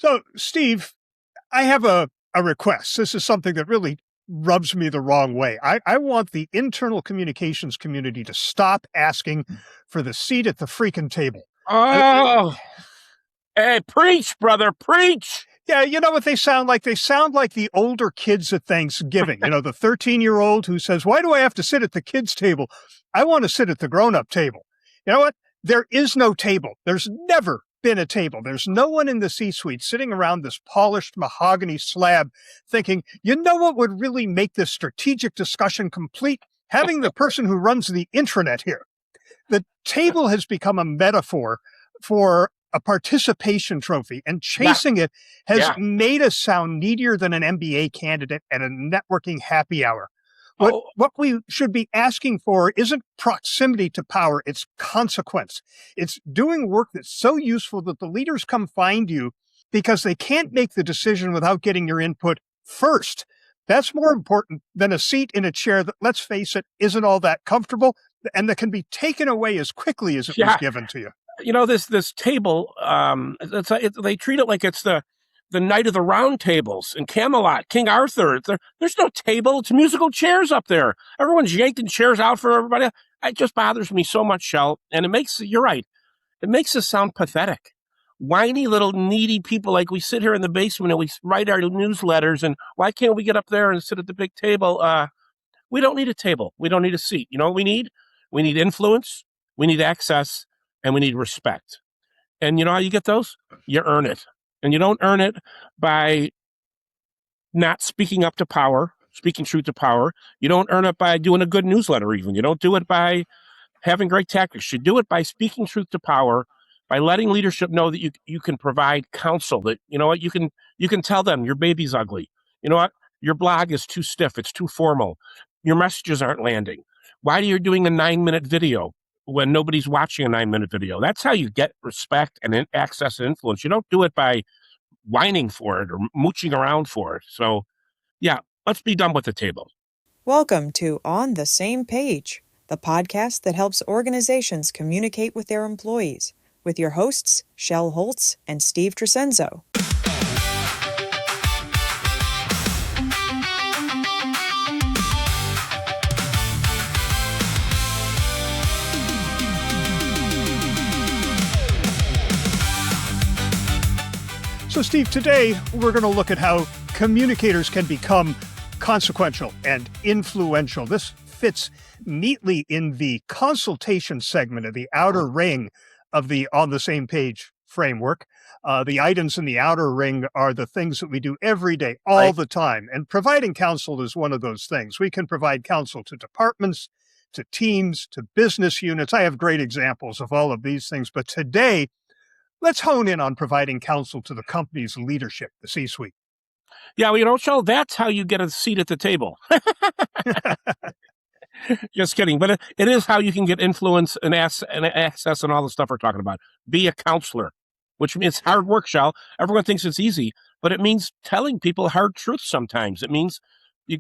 So, Steve, I have a request. This is something that really rubs me the wrong way. I want the internal communications community to stop asking for the seat at the freaking table. Oh, hey, preach, brother, preach. Yeah, you know what they sound like? They sound like the older kids at Thanksgiving. You know, the 13-year-old who says, "Why do I have to sit at the kids' table? I want to sit at the grown-up table." You know what? There is no table. There's never been a table. There's no one in the C-suite sitting around this polished mahogany slab thinking, you know what would really make this strategic discussion complete? Having the person who runs the intranet here. The table has become a metaphor for a participation trophy, and chasing it has made us sound needier than an MBA candidate at a networking happy hour. What we should be asking for isn't proximity to power, it's consequence. It's doing work that's so useful that the leaders come find you because they can't make the decision without getting your input first. That's more important than a seat in a chair that, let's face it, isn't all that comfortable and that can be taken away as quickly as it was given to you. You know, this table, they treat it like it's the night of the round tables in Camelot, King Arthur. There's no table. It's musical chairs up there. Everyone's yanking chairs out for everybody. It just bothers me so much, Shel. And you're right. It makes us sound pathetic. Whiny little needy people, like we sit here in the basement and we write our newsletters, and why can't we get up there and sit at the big table? We don't need a table. We don't need a seat. You know what we need? We need influence. We need access. And we need respect. And you know how you get those? You earn it. And you don't earn it by not speaking up to power, speaking truth to power. You don't earn it by doing a good newsletter even. You don't do it by having great tactics. You do it by speaking truth to power, by letting leadership know that you can provide counsel, that, you know what, you can tell them your baby's ugly. You know what? Your blog is too stiff. It's too formal. Your messages aren't landing. Why are you doing a 9-minute video when nobody's watching a 9-minute video? That's how you get respect and access and influence. You don't do it by whining for it or mooching around for it. So, yeah, let's be done with the table. Welcome to On the Same Page, the podcast that helps organizations communicate with their employees, with your hosts, Shel Holtz and Steve Tresenzo. So, Steve, today we're going to look at how communicators can become consequential and influential. This fits neatly in the consultation segment of the outer ring of the On the Same Page framework. The items in the outer ring are the things that we do every day, all the time. And providing counsel is one of those things. We can provide counsel to departments, to teams, to business units. I have great examples of all of these things. But today, let's hone in on providing counsel to the company's leadership, the C-suite. Yeah, well, you know, Shel, that's how you get a seat at the table. Just kidding. But it is how you can get influence and access and all the stuff we're talking about. Be a counselor, which means hard work, Shel. Everyone thinks it's easy, but it means telling people hard truths sometimes. It means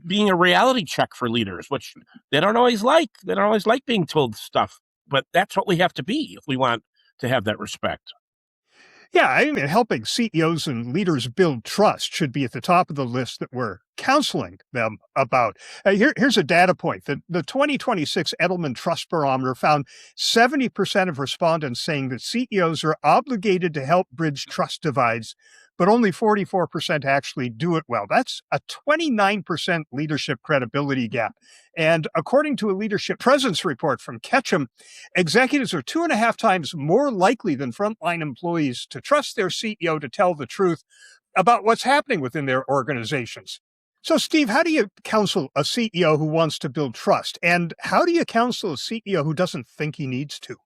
being a reality check for leaders, which they don't always like. They don't always like being told stuff, but that's what we have to be if we want to have that respect. Yeah, I mean, helping CEOs and leaders build trust should be at the top of the list that we're counseling them about. Here's a data point. The 2026 Edelman Trust Barometer found 70% of respondents saying that CEOs are obligated to help bridge trust divides, but only 44% actually do it well. That's a 29% leadership credibility gap. And according to a leadership presence report from Ketchum, executives are 2.5 times more likely than frontline employees to trust their CEO to tell the truth about what's happening within their organizations. So, Steve, how do you counsel a CEO who wants to build trust? And how do you counsel a CEO who doesn't think he needs to?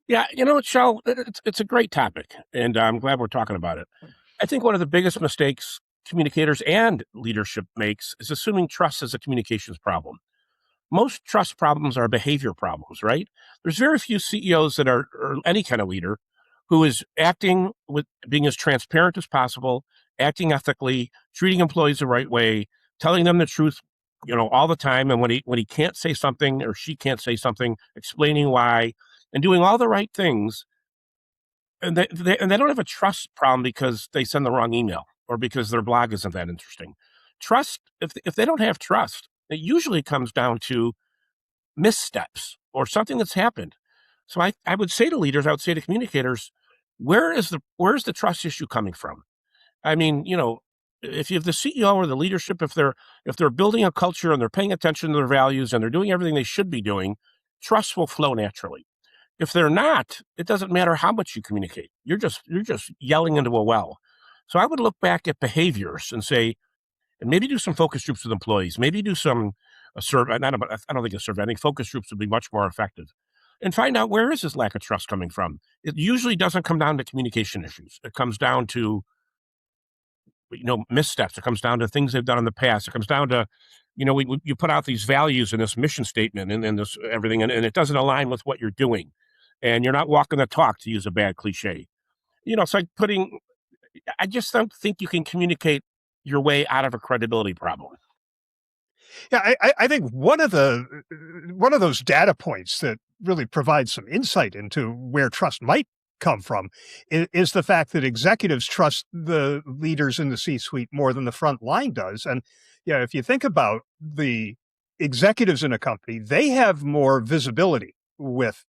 Yeah, you know, Shel, it's a great topic, and I'm glad we're talking about it. I think one of the biggest mistakes communicators and leadership makes is assuming trust is a communications problem. Most trust problems are behavior problems, right? There's very few CEOs that are, or any kind of leader, who is acting with being as transparent as possible, acting ethically, treating employees the right way, telling them the truth, you know, all the time. And when he can't say something or she can't say something, explaining why, and doing all the right things and they don't have a trust problem because they send the wrong email or because their blog isn't that interesting. Trust, if they don't have trust, it usually comes down to missteps or something that's happened. So I would say to leaders, I would say to communicators, where's the trust issue coming from? I mean, if you have the CEO or the leadership, if they're building a culture and they're paying attention to their values and they're doing everything they should be doing, trust will flow naturally. If they're not, it doesn't matter how much you communicate. You're just yelling into a well. So I would look back at behaviors and say, and maybe do some focus groups with employees. Maybe do a survey. I don't think a survey. I think focus groups would be much more effective. And find out, where is this lack of trust coming from? It usually doesn't come down to communication issues. It comes down to missteps. It comes down to things they've done in the past. It comes down to, you put out these values in this mission statement and this everything, and it doesn't align with what you're doing. And you're not walking the talk, to use a bad cliche. It's like I just don't think you can communicate your way out of a credibility problem. Yeah, I think one of those data points that really provides some insight into where trust might come from is the fact that executives trust the leaders in the C-suite more than the front line does. And if you think about the executives in a company, they have more visibility with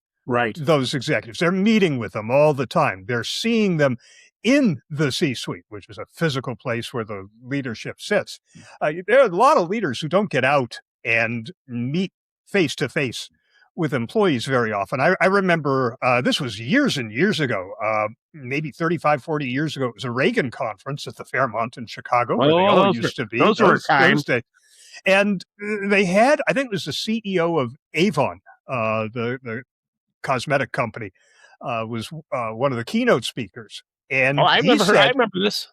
those executives. They're meeting with them all the time. They're seeing them in the C-suite, which is a physical place where the leadership sits. There are a lot of leaders who don't get out and meet face-to-face with employees very often. I remember this was years and years ago, maybe 35, 40 years ago. It was a Reagan conference at the Fairmont in Chicago, where they all used to be. Those were kind. And they had, I think it was the CEO of Avon, the cosmetic company, was one of the keynote speakers. And I remember this.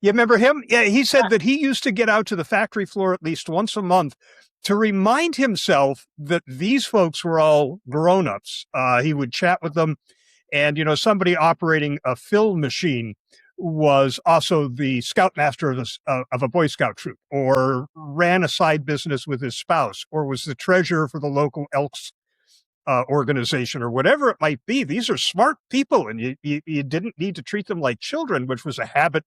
You remember him? Yeah, he said that he used to get out to the factory floor at least once a month to remind himself that these folks were all grown-ups. He would chat with them, and somebody operating a fill machine was also the scoutmaster of a Boy Scout troop, or ran a side business with his spouse, or was the treasurer for the local Elks organization, or whatever it might be. These are smart people, and you didn't need to treat them like children, which was a habit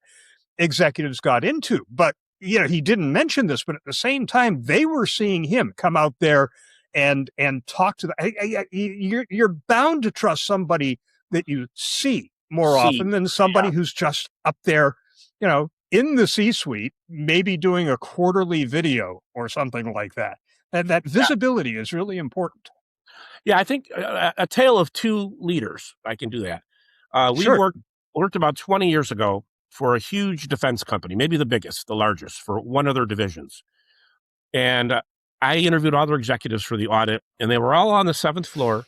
executives got into. But he didn't mention this, but at the same time, they were seeing him come out there and talk to them. You're bound to trust somebody that you see more often than somebody who's just up there, in the C-suite, maybe doing a quarterly video or something like that. And that visibility is really important. Yeah, I think a tale of two leaders. I can do that. We worked about 20 years ago for a huge defense company, maybe the biggest, the largest, for one of their divisions. And I interviewed all their executives for the audit, and they were all on the 7th floor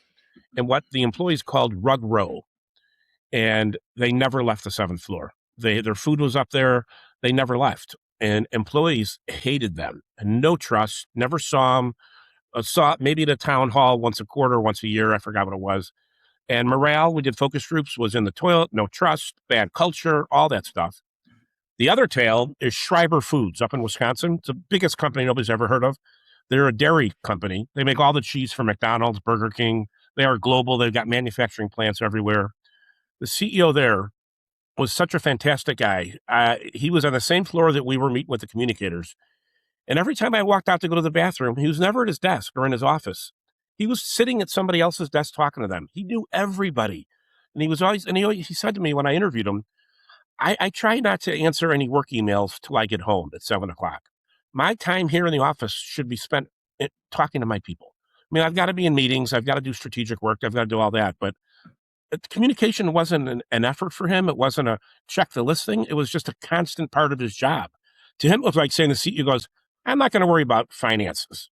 in what the employees called Rug Row. And they never left the 7th floor. Their food was up there. They never left. And employees hated them. And no trust, never saw them. Saw maybe at a town hall once a quarter, once a year. I forgot what it was. And morale, we did focus groups, was in the toilet, no trust, bad culture, all that stuff. The other tale is Schreiber Foods up in Wisconsin. It's the biggest company nobody's ever heard of. They're a dairy company. They make all the cheese for McDonald's, Burger King. They are global. They've got manufacturing plants everywhere. The CEO there was such a fantastic guy. He was on the same floor that we were meeting with the communicators. And every time I walked out to go to the bathroom, he was never at his desk or in his office. He was sitting at somebody else's desk talking to them. He knew everybody. And he was always, and he said to me when I interviewed him, I try not to answer any work emails till I get home at 7 o'clock. My time here in the office should be spent talking to my people. I mean, I've got to be in meetings. I've got to do strategic work. I've got to do all that. But communication wasn't an effort for him. It wasn't a check the list thing. It was just a constant part of his job. To him, it was like saying the CEO goes, I'm not going to worry about finances.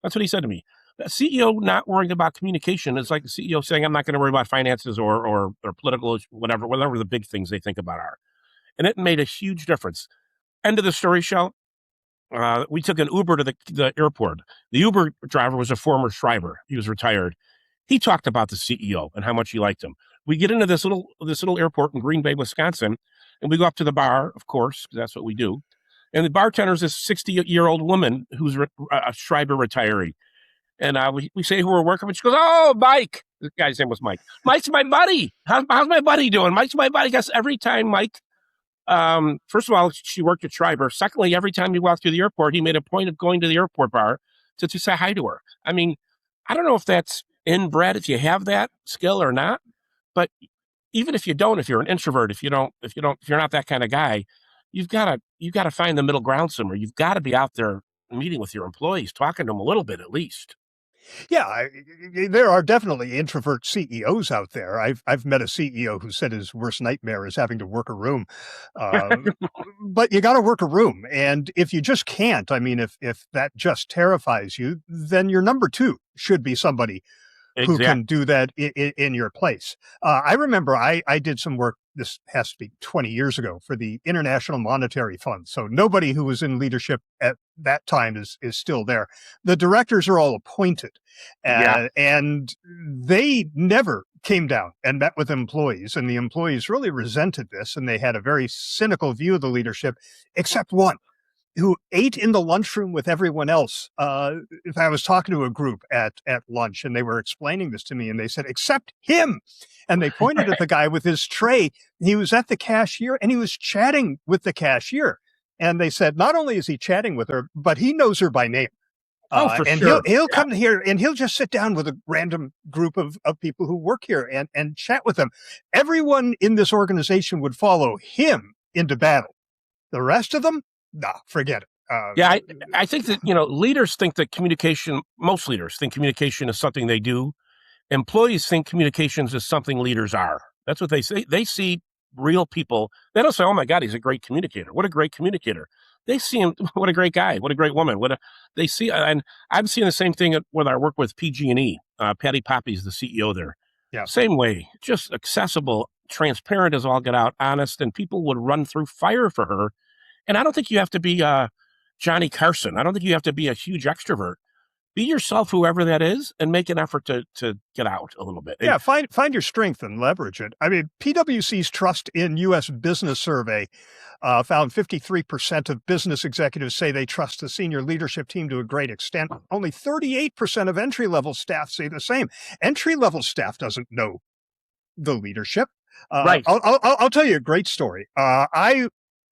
That's what he said to me. The CEO not worrying about communication is like the CEO saying, I'm not going to worry about finances or political, whatever the big things they think about are. And it made a huge difference. End of the story, Shel. We took an Uber to the airport. The Uber driver was a former Schreiber. He was retired. He talked about the CEO and how much he liked him. We get into this little airport in Green Bay, Wisconsin, and we go up to the bar, of course, because that's what we do. And the bartender is this 60-year-old woman who's a Schreiber retiree. And we say who we're working with. She goes, "Oh, Mike." This guy's name was Mike. Mike's my buddy. How's my buddy doing? Mike's my buddy. Guess every time Mike, first of all, she worked at Schreiber. Secondly, every time he walked through the airport, he made a point of going to the airport bar to say hi to her. I mean, I don't know if that's inbred, if you have that skill or not, but even if you don't, if you're an introvert, if you're not that kind of guy, you've got to find the middle ground somewhere. You've got to be out there meeting with your employees, talking to them a little bit at least. Yeah, there are definitely introvert CEOs out there. I've met a CEO who said his worst nightmare is having to work a room, but you got to work a room, and if you just can't, I mean, if that just terrifies you, then your number two should be somebody who can do that in your place. I remember I did some work, this has to be 20 years ago, for the International Monetary Fund. So nobody who was in leadership at that time is still there. The directors are all appointed, and they never came down and met with employees. And the employees really resented this, and they had a very cynical view of the leadership, except one who ate in the lunchroom with everyone else. If I was talking to a group at lunch and they were explaining this to me and they said, except him. And they pointed at the guy with his tray. He was at the cashier and he was chatting with the cashier. And they said, not only is he chatting with her, but he knows her by name. For and sure. He'll come here and he'll just sit down with a random group of people who work here and chat with them. Everyone in this organization would follow him into battle. The rest of them, no, forget it. I think that, leaders think that most leaders think communication is something they do. Employees think communications is something leaders are. That's what they say. They see real people. They don't say, "Oh my God, he's a great communicator. What a great communicator." They see him, what a great guy, what a great woman. They see, and I'm seeing the same thing with our work with PG&E. Patty Poppy's the CEO there. Yeah. Same way, just accessible, transparent as all get out, honest, and people would run through fire for her. And I don't think you have to be Johnny Carson. I don't think you have to be a huge extrovert. Be yourself, whoever that is, and make an effort to get out a little bit. Yeah, find your strength and leverage it. I mean, PwC's Trust in U.S. Business Survey found 53% of business executives say they trust the senior leadership team to a great extent. Only 38% of entry-level staff say the same. Entry-level staff doesn't know the leadership. Right. I'll tell you a great story.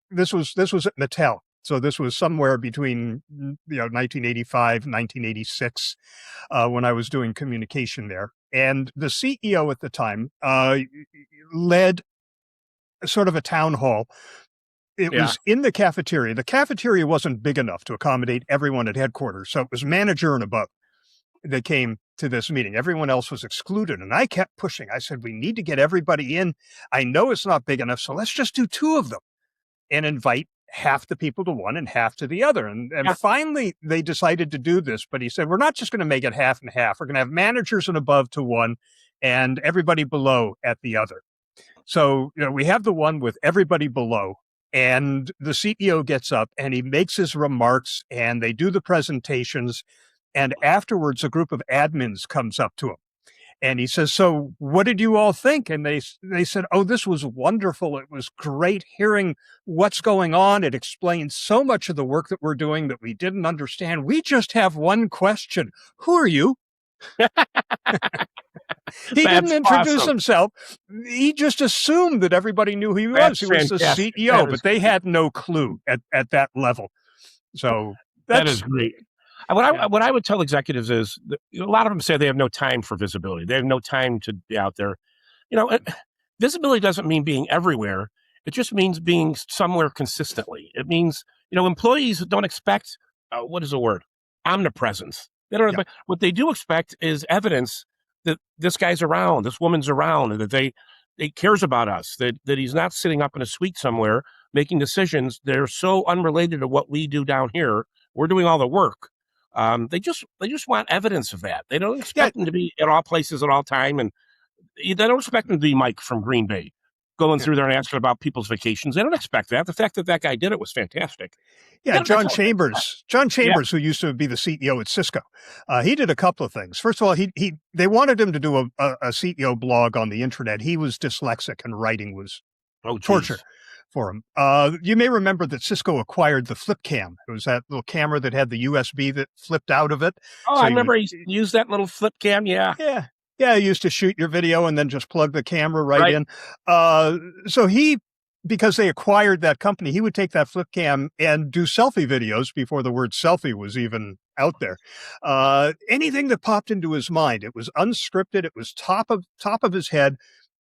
This was at Mattel. So this was somewhere between 1985, 1986, when I was doing communication there. And the CEO at the time led sort of a town hall. It was in the cafeteria. The cafeteria wasn't big enough to accommodate everyone at headquarters. So it was manager and above that came to this meeting. Everyone else was excluded. And I kept pushing. I said, we need to get everybody in. I know it's not big enough, so let's just do two of them and invite half the people to one and half to the other. And finally, they decided to do this. But he said, we're not just going to make it half and half. We're going to have managers and above to one and everybody below at the other. So, we have the one with everybody below. And the CEO gets up and he makes his remarks and they do the presentations. And afterwards, a group of admins comes up to him. And he says, so what did you all think? And they said, oh, this was wonderful. It was great hearing what's going on. It explains so much of the work that we're doing that we didn't understand. We just have one question. Who are you? He didn't introduce himself. He just assumed that everybody knew who he was. He was the CEO, but they had no clue at that level. So that is great. What I would tell executives is a lot of them say they have no time for visibility. They have no time to be out there. Visibility doesn't mean being everywhere. It just means being somewhere consistently. It means, employees don't expect, what is the word? Omnipresence. They don't expect, what they do expect is evidence that this guy's around, this woman's around, and that they cares about us, that he's not sitting up in a suite somewhere making decisions that are so unrelated to what we do down here. We're doing all the work. They just want evidence of that. They don't expect them to be at all places at all time, and they don't expect them to be Mike from Green Bay going through there and asking about people's vacations. They don't expect that. The fact that guy did it was fantastic. Yeah, John Chambers, who used to be the CEO at Cisco, he did a couple of things. First of all, they wanted him to do a CEO blog on the intranet. He was dyslexic and writing was torture. for him. You may remember that Cisco acquired the flip cam. It was that little camera that had the USB that flipped out of it. Oh, So I remember he used that little flip cam. Yeah. yeah, you used to shoot your video and then just plug the camera right Right. in. So because they acquired that company, he would take that flip cam and do selfie videos before the word selfie was even out there. Anything that popped into his mind, it was unscripted, it was top of his head,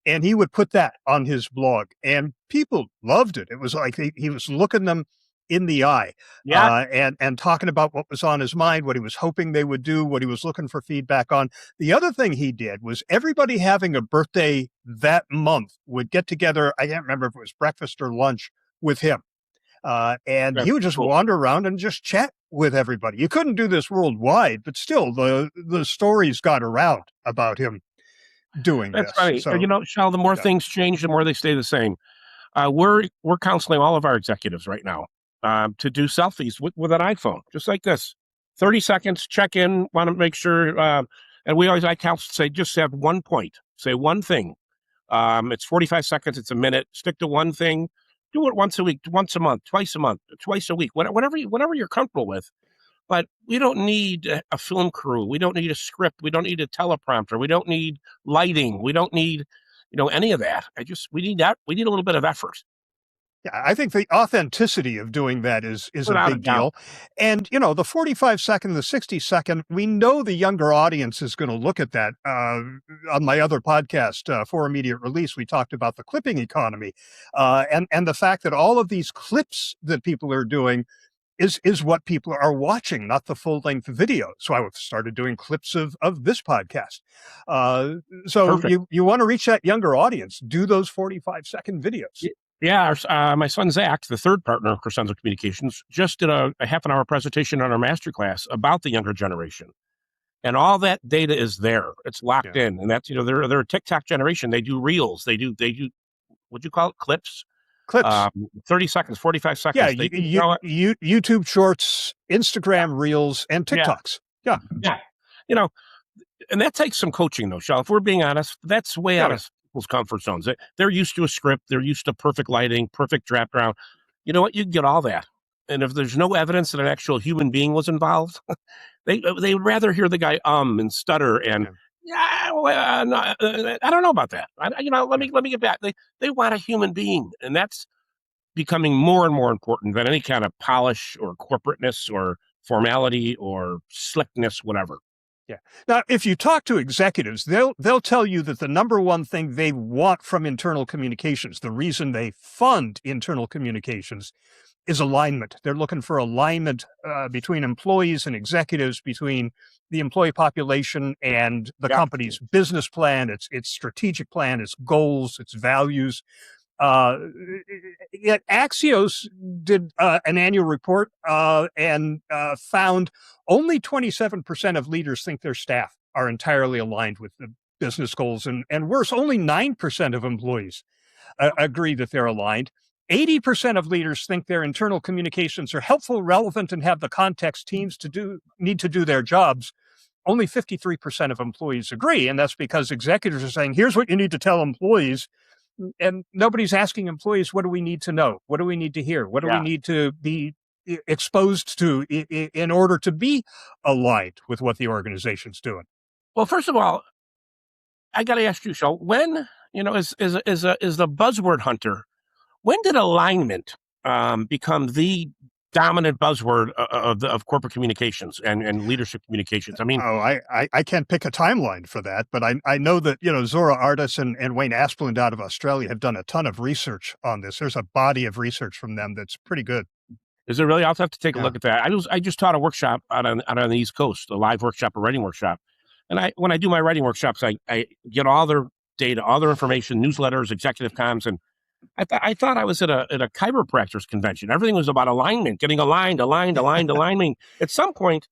and he would put that on his blog, and people loved it. It was like he was looking them in the eye, Yeah. and talking about what was on his mind, what he was hoping they would do, what he was looking for feedback on. The other thing he did was everybody having a birthday that month would get together. I can't remember if it was breakfast or lunch with him. And he would just wander around and just chat with everybody. You couldn't do this worldwide, but still the stories got around about him doing That's this. funny. So, Shel, the more things change, the more they stay the same. We're counseling all of our executives right now to do selfies with an iPhone, just like this. 30 seconds, check in, want to make sure. And I counsel, say, just have one point, say one thing. It's 45 seconds, it's a minute. Stick to one thing. Do it once a week, once a month, twice a week, whatever you're comfortable with. But we don't need a film crew. We don't need a script. We don't need a teleprompter. We don't need lighting. We don't need, any of that. We need that. We need a little bit of effort. yeah, I think the authenticity of doing that is a Without a big deal. And, the 45 second, the 60 second, we know the younger audience is going to look at that. On my other podcast, For Immediate Release, we talked about the clipping economy and the fact that all of these clips that people are doing is what people are watching, not the full length video. So I started doing clips of this podcast. So Perfect. you want to reach that younger audience, do those 45 second videos. Yeah, my son Zach, the third partner of Crescenzo Communications, just did a half an hour presentation on our masterclass about the younger generation, and all that data is there. It's locked in, and that's they're a TikTok generation. They do reels. They do what'd you call it? Clips. 30 seconds, 45 seconds. Yeah, YouTube Shorts, Instagram Reels, and TikToks. Yeah. And that takes some coaching, though, Shel. If we're being honest, that's way out of people's comfort zones. They're used to a script. They're used to perfect lighting, perfect draft round. You know what? You can get all that. And if there's no evidence that an actual human being was involved, they would rather hear the guy and stutter and no, I don't know about that. Let me get back. They want a human being, and that's becoming more and more important than any kind of polish or corporateness or formality or slickness, whatever. Yeah. Now, if you talk to executives, they'll tell you that the number one thing they want from internal communications, the reason they fund internal communications, is alignment. They're looking for alignment between employees and executives, between the employee population and the company's business plan, its strategic plan, its goals, its values. Yet Axios did an annual report and found only 27% of leaders think their staff are entirely aligned with the business goals. And worse, only 9% of employees agree that they're aligned. 80% of leaders think their internal communications are helpful, relevant, and have the context teams need to do their jobs. Only 53% of employees agree. And that's because executives are saying, here's what you need to tell employees. And nobody's asking employees, what do we need to know? What do we need to hear? What do we need to be exposed to in order to be aligned with what the organization's doing? Well, first of all, I got to ask you, Shel, when, is the buzzword hunter, when did alignment become the dominant buzzword of corporate communications and leadership communications? I mean, I can't pick a timeline for that, but I know that Zora Artis and Wayne Asplund out of Australia have done a ton of research on this. There's a body of research from them that's pretty good. Is it really? I'll have to take a look at that. I just taught a workshop out on the East Coast, a live workshop, a writing workshop, and when I do my writing workshops, I get all their data, all their information, newsletters, executive comms, and I thought I was at a chiropractor's convention. Everything was about alignment, getting aligned. At some point,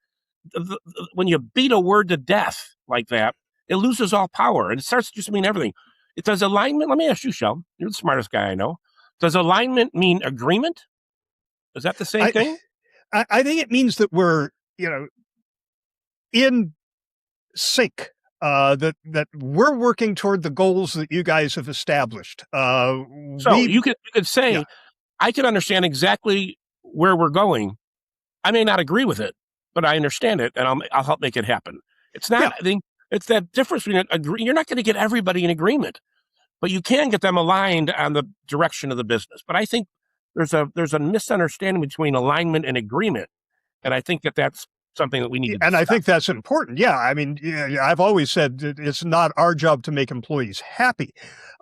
when you beat a word to death like that, it loses all power, and it starts to just mean everything. It does alignment. Let me ask you, Shel. You're the smartest guy I know. Does alignment mean agreement? Is that the same thing? I think it means that we're in sync. That we're working toward the goals that you guys have established. So you could say I can understand exactly where we're going. I may not agree with it, but I understand it, and I'll help make it happen. It's not. Yeah. I think it's that difference between you're not going to get everybody in agreement, but you can get them aligned on the direction of the business. But I think there's a misunderstanding between alignment and agreement, and I think that's something that we need to And discuss. I think that's important. Yeah. I mean, I've always said that it's not our job to make employees happy.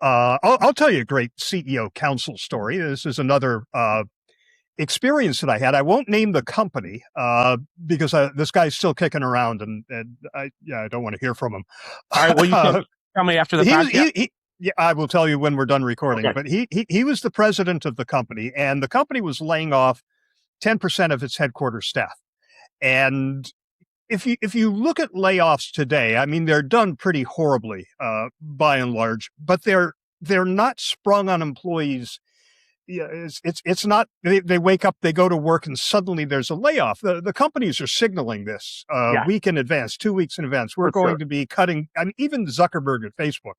I'll tell you a great CEO counsel story. This is another experience that I had. I won't name the company because this guy's still kicking around, and I don't want to hear from him. All right. Well, you can tell me after the podcast. Yeah, I will tell you when we're done recording. Okay. But he was the president of the company, and the company was laying off 10% of its headquarters staff. And if you look at layoffs today, I mean, they're done pretty horribly by and large, but they're not sprung on employees. Yeah, it's not. They wake up, they go to work, and suddenly there's a layoff. The companies are signaling this week in advance, 2 weeks in advance. We're going to be cutting. I mean, even Zuckerberg at Facebook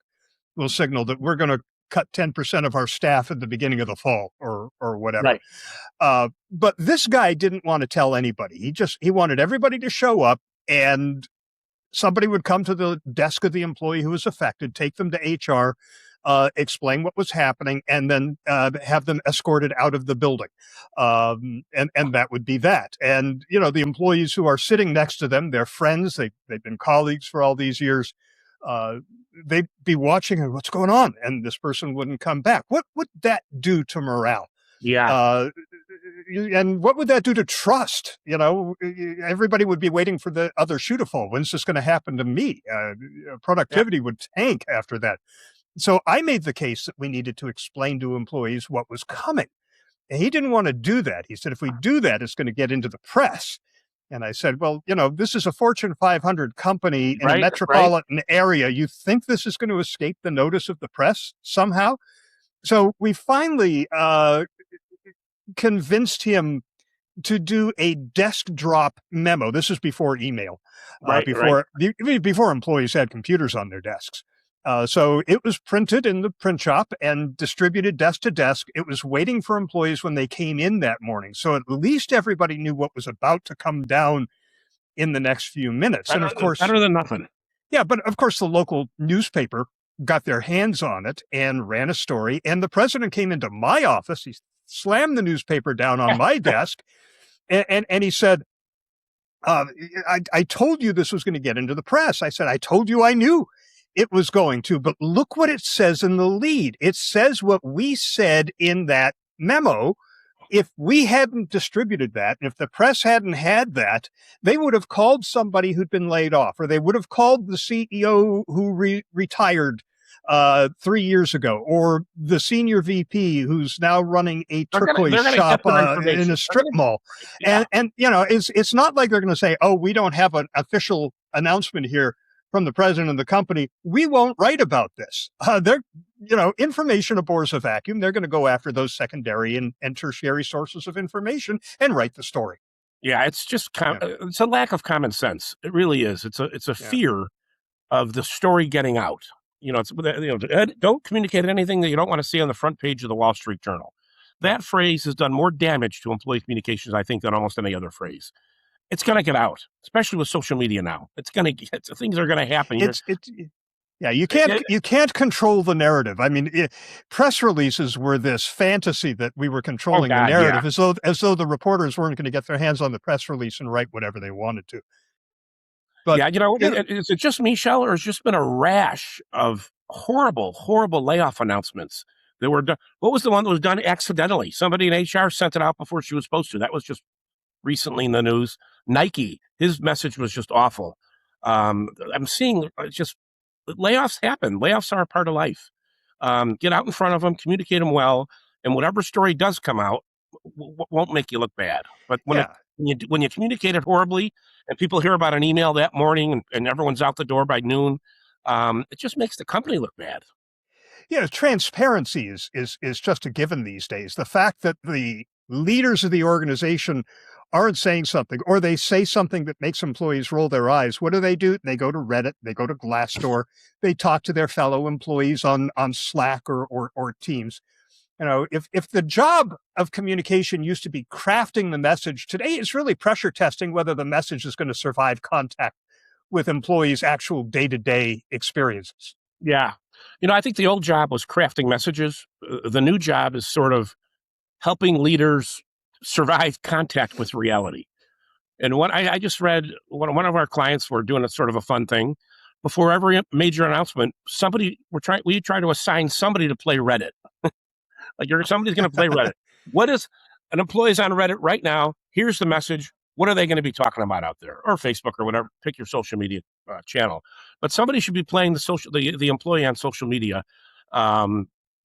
will signal that we're going to cut 10% of our staff at the beginning of the fall or whatever. Right. But this guy didn't want to tell anybody. He wanted everybody to show up, and somebody would come to the desk of the employee who was affected, take them to HR, explain what was happening, and then have them escorted out of the building. And that would be that. And, the employees who are sitting next to them, they're friends. They've been colleagues for all these years. They'd be watching and what's going on, and this person wouldn't come back. What would that do to morale? Yeah. And what would that do to trust? Everybody would be waiting for the other shoe to fall. When's this going to happen to me? Productivity would tank after that. So I made the case that we needed to explain to employees what was coming. And he didn't want to do that. He said, if we do that, it's going to get into the press. And I said, well, this is a Fortune 500 company in a metropolitan area. You think this is going to escape the notice of the press somehow? So we finally convinced him to do a desk drop memo. This is before email, before employees had computers on their desks. So it was printed in the print shop and distributed desk to desk. It was waiting for employees when they came in that morning. So at least everybody knew what was about to come down in the next few minutes. And of course, better than nothing. Yeah, but of course, the local newspaper got their hands on it and ran a story. And the president came into my office. He slammed the newspaper down on my desk, and he said, I told you this was going to get into the press. I said, I told you I knew it was going to, but look what it says in the lead. It says what we said in that memo. If we hadn't distributed that, if the press hadn't had that, they would have called somebody who'd been laid off, or they would have called the CEO who retired 3 years ago, or the senior VP who's now running a turquoise shop in a strip mall. Yeah. And it's not like they're going to say, oh, we don't have an official announcement here from the president of the company. We won't write about this. Information abhors a vacuum. They're going to go after those secondary and tertiary sources of information and write the story. Yeah, it's just it's a lack of common sense. It really is. It's a fear of the story getting out. Don't communicate anything that you don't want to see on the front page of the Wall Street Journal. That phrase has done more damage to employee communications, I think, than almost any other phrase. It's going to get out, especially with social media now. Things are going to happen. You can't control the narrative. I mean, press releases were this fantasy that we were controlling the narrative, as though the reporters weren't going to get their hands on the press release and write whatever they wanted to. But is it just me, Shel, or has just been a rash of horrible, horrible layoff announcements that were done? What was the one that was done accidentally? Somebody in HR sent it out before she was supposed to. That was just recently in the news. Nike, his message was just awful. I'm seeing just layoffs happen. Layoffs are a part of life. Get out in front of them, communicate them well, and whatever story does come out won't make you look bad. But when you communicate it horribly and people hear about an email that morning and everyone's out the door by noon, it just makes the company look bad. Transparency is just a given these days. The fact that the leaders of the organization aren't saying something, or they say something that makes employees roll their eyes. What do? They go to Reddit, they go to Glassdoor, they talk to their fellow employees on Slack or Teams. If the job of communication used to be crafting the message, today it's really pressure testing whether the message is going to survive contact with employees' actual day-to-day experiences. Yeah. I think the old job was crafting messages. The new job is sort of helping leaders survive contact with reality. And I just read one of our clients were doing a sort of a fun thing. Before every major announcement, we try to assign somebody to play Reddit. Like somebody's going to play Reddit. What is an employee's on Reddit right now? Here's the message. What are they going to be talking about out there, or Facebook, or whatever? Pick your social media channel. But somebody should be playing the employee on social media.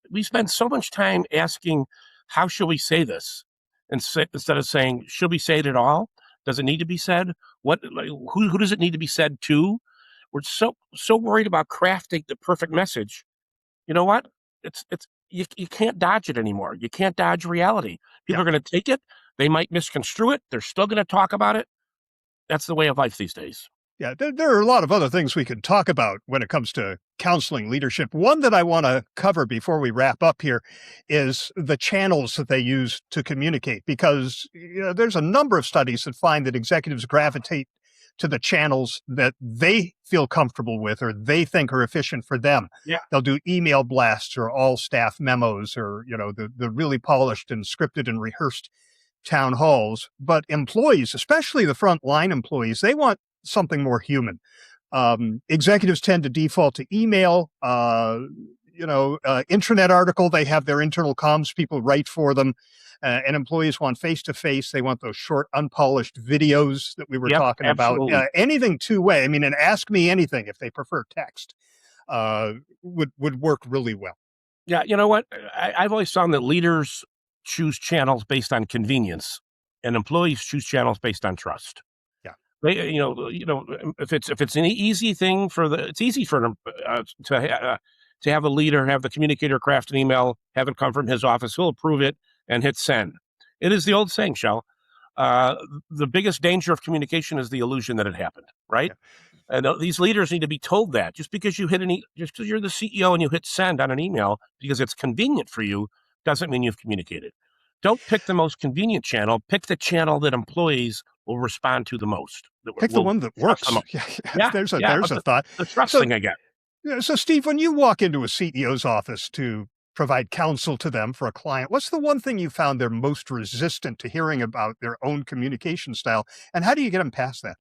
We spend so much time asking, how should we say this, instead of saying, should we say it at all? Does it need to be said? Who does it need to be said to? We're so worried about crafting the perfect message. You know what? You can't dodge it anymore. You can't dodge reality. People are going to take it. They might misconstrue it. They're still going to talk about it. That's the way of life these days. Yeah, there are a lot of other things we could talk about when it comes to counseling leadership. One that I want to cover before we wrap up here is the channels that they use to communicate, because there's a number of studies that find that executives gravitate to the channels that they feel comfortable with or they think are efficient for them. Yeah. They'll do email blasts or all staff memos or, the really polished and scripted and rehearsed town halls. But employees, especially the frontline employees, they want something more human. Executives tend to default to email, intranet article. They have their internal comms people write for them. And employees want face-to-face. They want those short, unpolished videos that we were talking absolutely. about. Anything two-way. I mean, and ask me anything if they prefer text would work really well. Yeah, you know what? I've always found that leaders choose channels based on convenience, and employees choose channels based on trust. Yeah, they, if it's an easy thing it's easy for them to have a leader have the communicator craft an email, have it come from his office, he'll approve it and hit send. It is the old saying, Shel. The biggest danger of communication is the illusion that it happened, right? Yeah. And these leaders need to be told that just because you're the CEO and you hit send on an email because it's convenient for you doesn't mean you've communicated. Don't pick the most convenient channel. Pick the channel that employees will respond to the most. Pick the one that works. There's a thought. The trust thing I get. So, Steve, when you walk into a CEO's office to provide counsel to them for a client, what's the one thing you found they're most resistant to hearing about their own communication style? And how do you get them past that?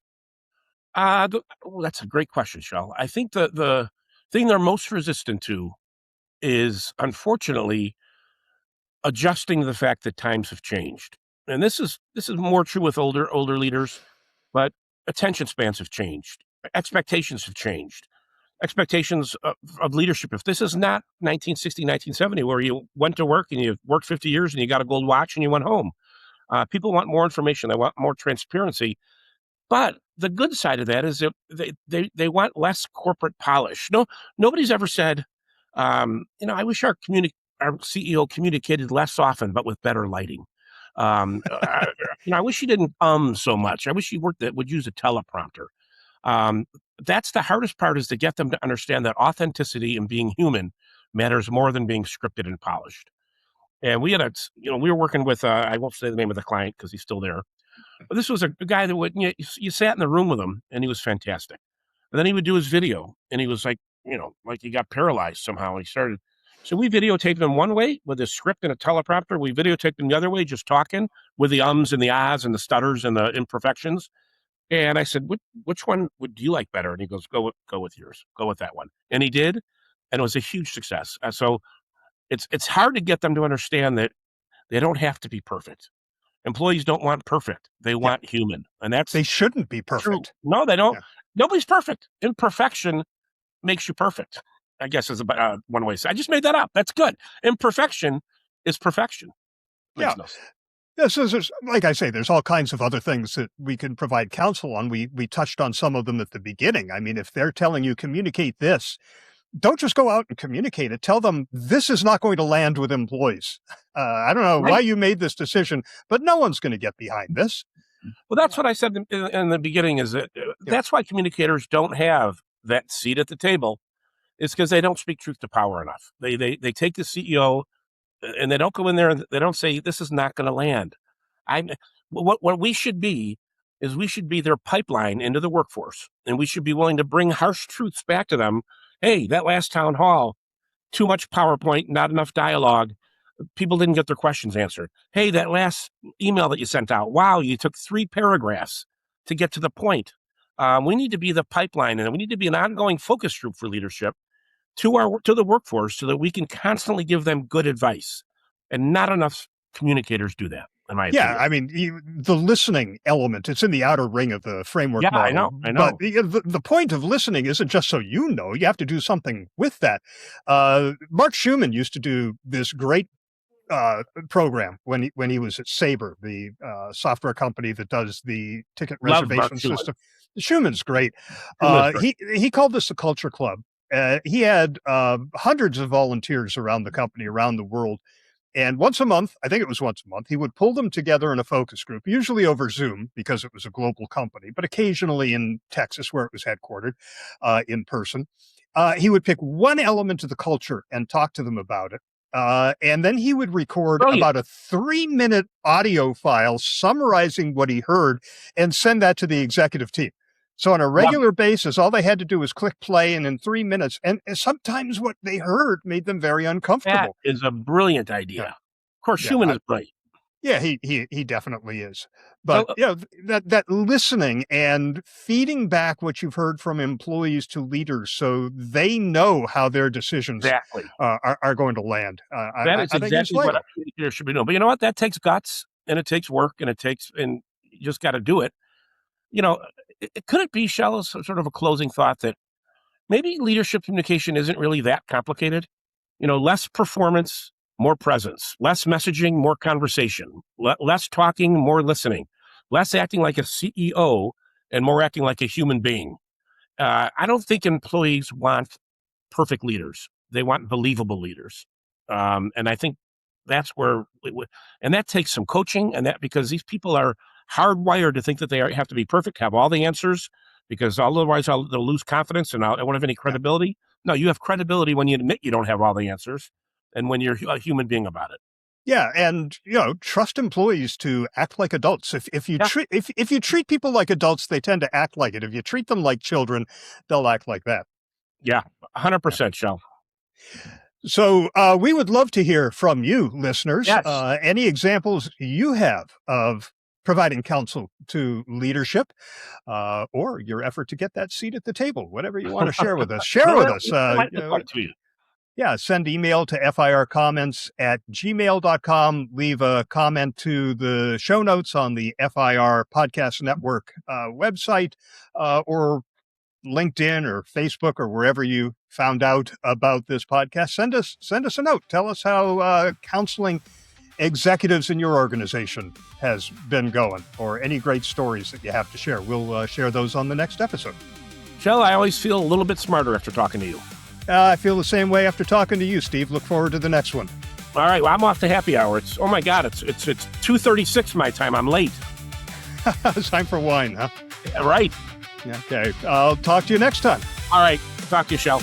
That's a great question, Shel. I think the thing they're most resistant to is, unfortunately, adjusting to the fact that times have changed. And this is more true with older leaders, but attention spans have changed. Expectations have changed. Expectations of leadership. If this is not 1960, 1970, where you went to work and you worked 50 years and you got a gold watch and you went home, people want more information. They want more transparency. But the good side of that is that they want less corporate polish. Nobody's ever said, I wish our CEO communicated less often, but with better lighting. I wish he didn't so much. I wish he would use a teleprompter. That's the hardest part, is to get them to understand that authenticity and being human matters more than being scripted and polished. And we had we were working with, I won't say the name of the client because he's still there, but this was a guy that you sat in the room with him and he was fantastic. And then he would do his video and he was like he got paralyzed somehow. So we videotaped him one way with a script and a teleprompter. We videotaped him the other way, just talking with the ums and the ahs and the stutters and the imperfections. And I said, which one would you like better? And he goes, go with yours. Go with that one. And he did. And it was a huge success. So it's hard to get them to understand that they don't have to be perfect. Employees don't want perfect. They want human. And they shouldn't be perfect. True. No, they don't. Yeah. Nobody's perfect. Imperfection makes you perfect, I guess is one way to say. I just made that up. That's good. Imperfection is perfection. Makes no sense. Yeah, so like I say, there's all kinds of other things that we can provide counsel on. We touched on some of them at the beginning. I mean, if they're telling you communicate this, don't just go out and communicate it. Tell them this is not going to land with employees. I don't know why you made this decision, but no one's going to get behind this. Well, that's what I said in the beginning, is that that's why communicators don't have that seat at the table, is because they don't speak truth to power enough. They take the CEO and they don't go in there and they don't say, this is not going to land. What we should be is we should be their pipeline into the workforce, and we should be willing to bring harsh truths back to them. Hey, that last town hall, too much PowerPoint, not enough dialogue. People didn't get their questions answered. Hey, that last email that you sent out, wow, you took 3 paragraphs to get to the point. We need to be the pipeline, and we need to be an ongoing focus group for leadership to the workforce so that we can constantly give them good advice. And not enough communicators do that, in my opinion. I mean, the listening element, it's in the outer ring of the framework model. I know. But the point of listening isn't just so you know. You have to do something with that. Mark Schumann used to do this great program when he was at Sabre, the software company that does the ticket reservation system. Schumann's great. He called this the Culture Club. He had hundreds of volunteers around the company, around the world. And once a month, I think it was once a month, he would pull them together in a focus group, usually over Zoom because it was a global company, but occasionally in Texas where it was headquartered, in person. He would pick one element of the culture and talk to them about it. And then he would record about a 3-minute audio file summarizing what he heard and send that to the executive team. So on a regular basis, all they had to do was click play, and in 3 minutes, and sometimes what they heard made them very uncomfortable. That is a brilliant idea. Of course, Schumann is bright. Yeah, he definitely is. But that listening and feeding back what you've heard from employees to leaders, so they know how their decisions are going to land. That is exactly what a communicator should be doing. But you know what? That takes guts, and it takes work, and you just got to do it. Could it be, Shel, as sort of a closing thought, that maybe leadership communication isn't really that complicated? Less performance, more presence, less messaging, more conversation, less talking, more listening, less acting like a CEO and more acting like a human being. I don't think employees want perfect leaders. They want believable leaders. And I think that's where, and that takes some coaching, because these people are hardwired to think that they have to be perfect, have all the answers, because otherwise they'll lose confidence and I won't have any credibility. No, you have credibility when you admit you don't have all the answers and when you're a human being about it. Yeah, and trust employees to act like adults. If you treat people like adults, they tend to act like it. If you treat them like children, they'll act like that. Yeah, 100%, Shel. So we would love to hear from you, listeners. Yes. Any examples you have of providing counsel to leadership, or your effort to get that seat at the table, whatever you want to share with us. Share with us. Send email to fircomments@gmail.com. Leave a comment to the show notes on the FIR Podcast Network website, or LinkedIn or Facebook or wherever you found out about this podcast. Send us a note. Tell us how counseling executives in your organization has been going, or any great stories that you have to share. We'll share those on the next episode. Shel, I always feel a little bit smarter after talking to you. I feel the same way after talking to you, Steve. Look forward to the next one. All right. Well, I'm off to happy hour. It's 2:36 my time. I'm late. It's time for wine, huh? Yeah, right. Okay. I'll talk to you next time. All right. Talk to you, Shel.